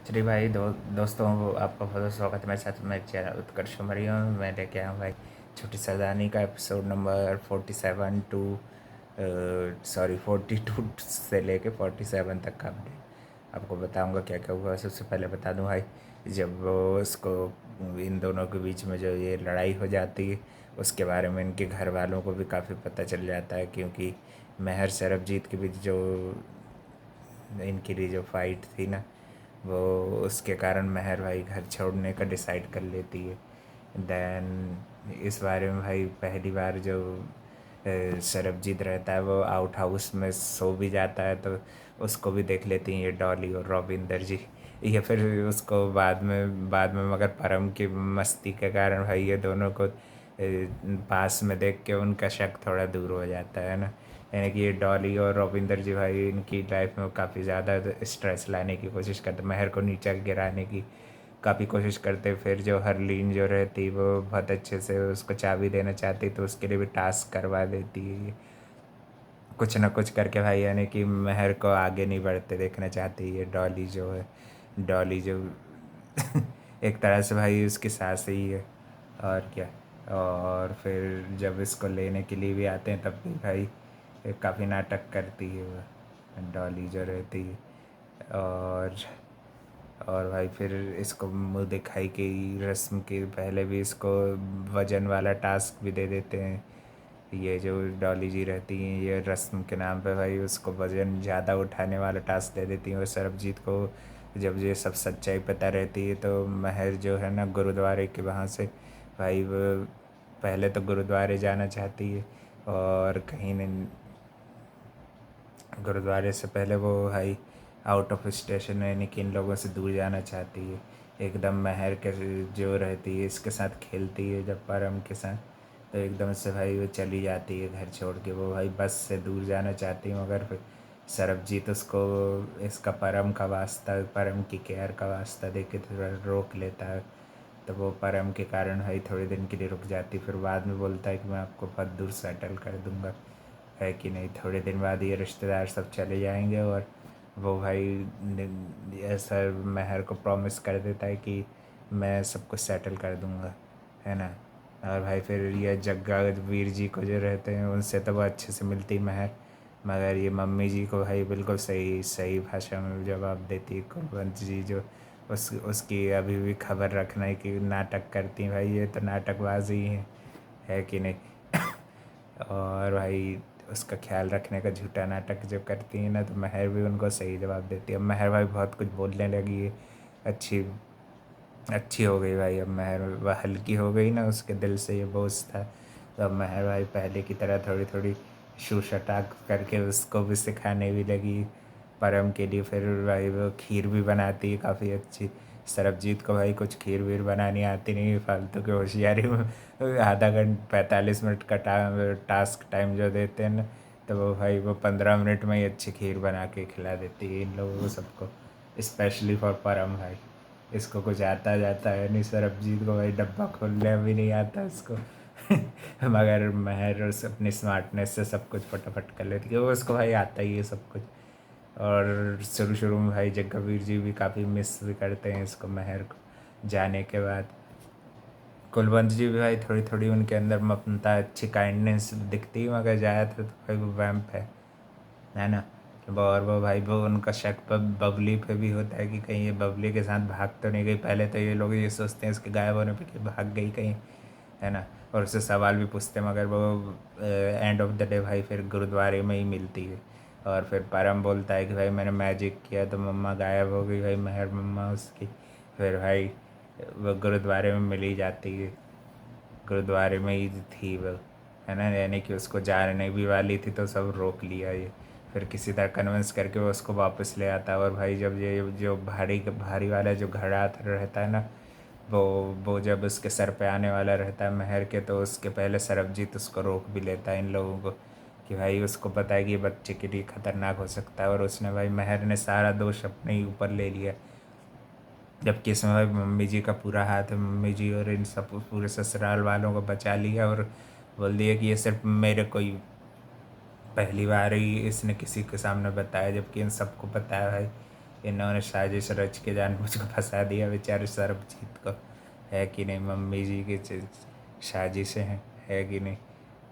चलिए भाई दोस्तों आपका बहुत बहुत स्वागत है मेरे साथ मेरे चैनल उत्कर्ष मरियम। मैं लेके आया हूँ भाई छोटी सरदारनी का एपिसोड नंबर 47 टू 42 से लेके 47 तक का अपडेट आपको बताऊंगा क्या क्या हुआ। सबसे पहले बता दूं भाई, जब वो उसको इन दोनों के बीच में जो ये लड़ाई हो जाती है उसके बारे में इनके घर वालों को भी काफ़ी पता चल जाता है, क्योंकि महर सरबजीत के बीच जो इनके लिए जो फाइट थी ना, वो उसके कारण महर भाई घर छोड़ने का डिसाइड कर लेती है। देन इस बारे में भाई पहली बार जो सरबजीत रहता है वो आउट हाउस में सो भी जाता है, तो उसको भी देख लेती हैं ये डॉली और रविंदर जी। ये फिर उसको बाद में मगर परम की मस्ती के कारण भाई ये दोनों को पास में देख के उनका शक थोड़ा दूर हो जाता है ना। यानी कि ये डॉली और रविंदर जी भाई इनकी लाइफ में काफ़ी ज़्यादा स्ट्रेस लाने की कोशिश करते, महर को नीचे गिराने की काफ़ी कोशिश करते। फिर जो हरलीन जो रहती वो बहुत अच्छे से उसको चाबी देना चाहती, तो उसके लिए भी टास्क करवा देती है कुछ ना कुछ करके भाई, यानी कि महर को आगे नहीं बढ़ते देखना चाहती है डॉली जो है। डॉली जो एक तरह से भाई उसकी सास ही है और क्या। और फिर जब इसको लेने के लिए भी आते हैं तब भी भाई काफ़ी नाटक करती है वो डॉली जो रहती है। और भाई फिर इसको मुँह दिखाई की रस्म के पहले भी इसको वजन वाला टास्क भी दे देते हैं। ये जो डॉली जी रहती हैं ये रस्म के नाम पे भाई उसको वजन ज़्यादा उठाने वाला टास्क दे देती हैं, और सरबजीत को जब ये सब सच्चाई पता रहती है तो महर जो है ना गुरुद्वारे के वहाँ से भाई वो पहले तो गुरुद्वारे जाना चाहती है, और कहीं नहीं गुरुद्वारे से पहले वो भाई आउट ऑफ स्टेशन यानी कि इन लोगों से दूर जाना चाहती है। एकदम महर के जो रहती है इसके साथ खेलती है जब परम के साथ, तो एकदम से भाई वो चली जाती है घर छोड़ के। वो भाई बस से दूर जाना चाहती है, मगर फिर सरबजीत उसको इसका परम का वास्ता, परम की केयर का वास्ता दे के थोड़ा रोक लेता है। तो वो परम के कारण भाई थोड़े दिन के लिए रुक जाती, फिर बाद में बोलता है कि मैं आपको बहुत दूर सेटल कर दूंगा, है कि नहीं। थोड़े दिन बाद ये रिश्तेदार सब चले जाएंगे और वो भाई ऐसा महर को प्रॉमिस कर देता है कि मैं सब कुछ सेटल कर दूंगा, है ना। और भाई फिर ये जग्गा वीर जी को जो रहते हैं उनसे तो वो अच्छे से मिलती महर, मगर ये मम्मी जी को भाई बिल्कुल सही सही भाषा में जवाब देती है। कुलवंत जी जो उसकी अभी भी खबर रखना है कि नाटक करती हैं भाई, ये तो नाटकबाजी है कि नहीं। और भाई उसका ख्याल रखने का झूठा नाटक जो करती है ना, तो महर भी उनको सही जवाब देती है। अब महर भाई बहुत कुछ बोलने लगी है, अच्छी अच्छी हो गई भाई। अब महर वह हल्की हो गई ना, उसके दिल से ये बोझ था। तो अब महर भाई पहले की तरह थोड़ी थोड़ी शूशटाक करके उसको भी सिखाने भी लगी परम के लिए। फिर भाई वो खीर भी बनाती है काफ़ी अच्छी। सरबजीत को भाई कुछ खीर वीर बनानी आती नहीं, फालतू की होशियारी में आधा घंटा 45 मिनट का टास्क टाइम जो देते हैं ना, तो वो भाई वो 15 मिनट में ही अच्छी खीर बना के खिला देती है इन लोगों को सबको, स्पेशली फॉर परम भाई। इसको कुछ आता जाता है नहीं, सरबजीत को भाई डब्बा खोलने भी नहीं आता इसको। मगर महर उस अपनी स्मार्टनेस से सब कुछ फटाफट कर लेती है, वो उसको भाई आता ही है सब कुछ। और शुरू शुरू में भाई जग्गावीर जी भी काफ़ी मिस भी करते हैं इसको महर को जाने के बाद। कुलवंत जी भी भाई थोड़ी थोड़ी उनके अंदर ममता अच्छी काइंडनेस दिखती है, मगर ज़्यादातर तो भाई वो वैम्प है ना। और वो भाई वो उनका शक बबली पे भी होता है कि कहीं ये बबली के साथ भाग तो नहीं गई। पहले तो ये लोग ये सोचते हैं इसके गायब होने पे कि भाग गई कहीं, है ना। और उससे सवाल भी पूछते हैं, मगर वो एंड ऑफ द डे भाई फिर गुरुद्वारे में ही मिलती है। और फिर परम बोलता है कि भाई मैंने मैजिक किया तो मम्मा गायब हो गई, भाई महर मम्मा उसकी। फिर भाई वो गुरुद्वारे में मिल ही जाती है, गुरुद्वारे में ही थी वो, है ना। यानी कि उसको जाने भी वाली थी तो सब रोक लिया ये। फिर किसी तरह कन्विंस करके वो उसको वापस ले आता है। और भाई जब ये जो भारी भारी वाला जो घड़ा रहता है ना, वो वो जब उसके सर पे आने वाला रहता है महर के, तो उसके पहले सरबजीत उसको रोक भी लेता है इन लोगों को, कि भाई उसको पता है कि ये बच्चे के लिए खतरनाक हो सकता है। और उसने भाई महर ने सारा दोष अपने ही ऊपर ले लिया, जबकि इसमें भाई मम्मी जी का पूरा हाथ है। मम्मी जी और इन सब पूरे ससुराल वालों को बचा लिया और बोल दिया कि ये सिर्फ मेरे को ही पहली बार ही इसने किसी के सामने बताया, जबकि इन सबको पता है भाई इन्होंने साजिश रच के जानबूझ को फंसा दिया बेचारे सरबजीत को, है कि नहीं। मम्मी जी की साजिशें हैं, है कि नहीं।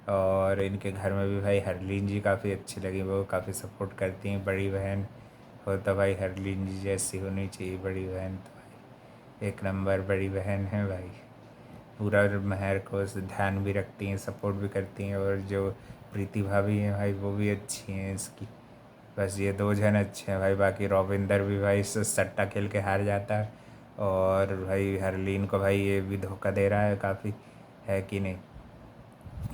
और इनके घर में भी भाई हरलीन जी काफ़ी अच्छी लगी, वो काफ़ी सपोर्ट करती हैं। बड़ी बहन हो तो भाई हरलीन जी जैसी होनी चाहिए बड़ी बहन, तो भाई एक नंबर बड़ी बहन है भाई। पूरा महर को ध्यान भी रखती हैं, सपोर्ट भी करती हैं। और जो प्रीति भाभी हैं भाई वो भी अच्छी हैं इसकी। बस ये दो जन अच्छे हैं भाई, बाकी रविंदर भी भाई सट्टा खेल के हार जाता है। और भाई हरलीन को भाई ये भी धोखा दे रहा है काफ़ी, है कि नहीं।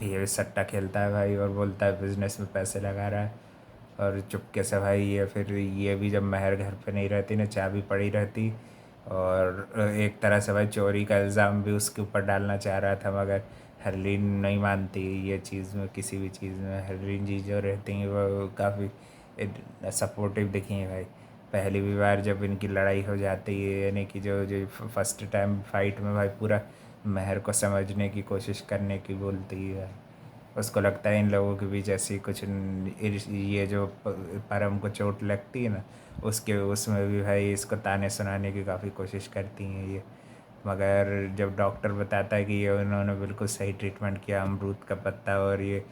ये भी सट्टा खेलता है भाई और बोलता है बिजनेस में पैसे लगा रहा है। और चुपके से भाई ये फिर ये भी जब महर घर पे नहीं रहती ना, चाबी पड़ी रहती। और एक तरह से भाई चोरी का इल्ज़ाम भी उसके ऊपर डालना चाह रहा था, मगर हरलीन नहीं मानती ये चीज़ में, किसी भी चीज़ में। हरलीन जी जो रहती हैं वो काफ़ी सपोर्टिव दिखी हैं भाई। पहली भी बार जब इनकी लड़ाई हो जाती है, यानी कि जो जो फर्स्ट टाइम फाइट में भाई पूरा महर को समझने की कोशिश करने की बोलती है। उसको लगता है इन लोगों के बीच ऐसी कुछ ये जो परम को चोट लगती है ना, उसके उसमें भी भाई इसको ताने सुनाने की काफ़ी कोशिश करती हैं ये। मगर जब डॉक्टर बताता है कि ये उन्होंने बिल्कुल सही ट्रीटमेंट किया, अमरूद का पत्ता और ये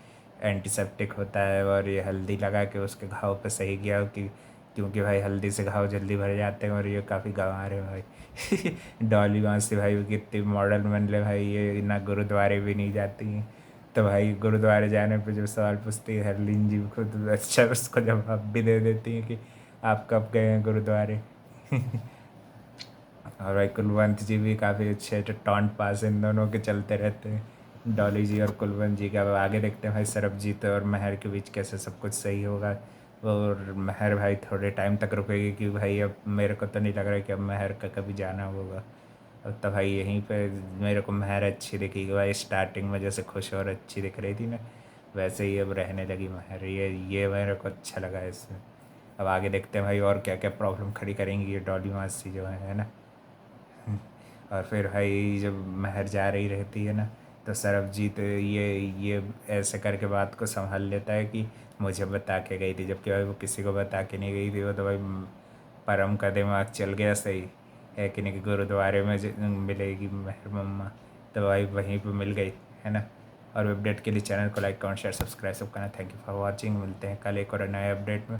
एंटीसेप्टिक होता है, और ये हल्दी लगा के उसके घाव पे सही किया, कि क्योंकि भाई हल्दी से घाव जल्दी भर जाते हैं। और ये काफ़ी गंवार है भाई। डॉली मासी भाई कितनी मॉडर्न बन ले भाई, ये ना गुरुद्वारे भी नहीं जाती हैं। तो भाई गुरुद्वारे जाने पे जब सवाल पूछती है हरलीन जी को, तो अच्छा उसको जवाब भी दे देती हैं कि आप कब गए हैं गुरुद्वारे। और भाई कुलवंत जी भी काफ़ी अच्छे अच्छे टॉन्ट पास इन दोनों के चलते रहते हैं, डॉली जी और कुलवंत जी का। अब आगे देखते हैं भाई सरबजीत और महर के बीच कैसे सब कुछ सही होगा। और महर भाई थोड़े टाइम तक रुकेगी, कि भाई अब मेरे को तो नहीं लग रहा है कि अब महर का कभी जाना होगा। अब तो भाई यहीं पे मेरे को महर अच्छी दिखी भाई, स्टार्टिंग में जैसे खुश और अच्छी दिख रही थी ना, वैसे ही अब रहने लगी महर। ये मेरे को अच्छा लगा इसमें। अब आगे देखते हैं भाई और क्या क्या प्रॉब्लम खड़ी करेंगी ये डॉली मासी जो है ना। और फिर भाई जब महर जा रही रहती है ना, तो सरबजीत ये ऐसे करके बात को संभाल लेता है कि मुझे बता के गई थी, जबकि भाई वो किसी को बता के नहीं गई थी। वो तो भाई परम का दिमाग चल गया सही, है कि नहीं, कि गुरुद्वारे में मिलेगी महर मम्मा। तो भाई वहीं पे मिल गई, है ना। और अपडेट के लिए चैनल को लाइक कमेंट शेयर सब्सक्राइब सब करना। थैंक यू फॉर वॉचिंग, मिलते हैं कल एक और नए अपडेट में।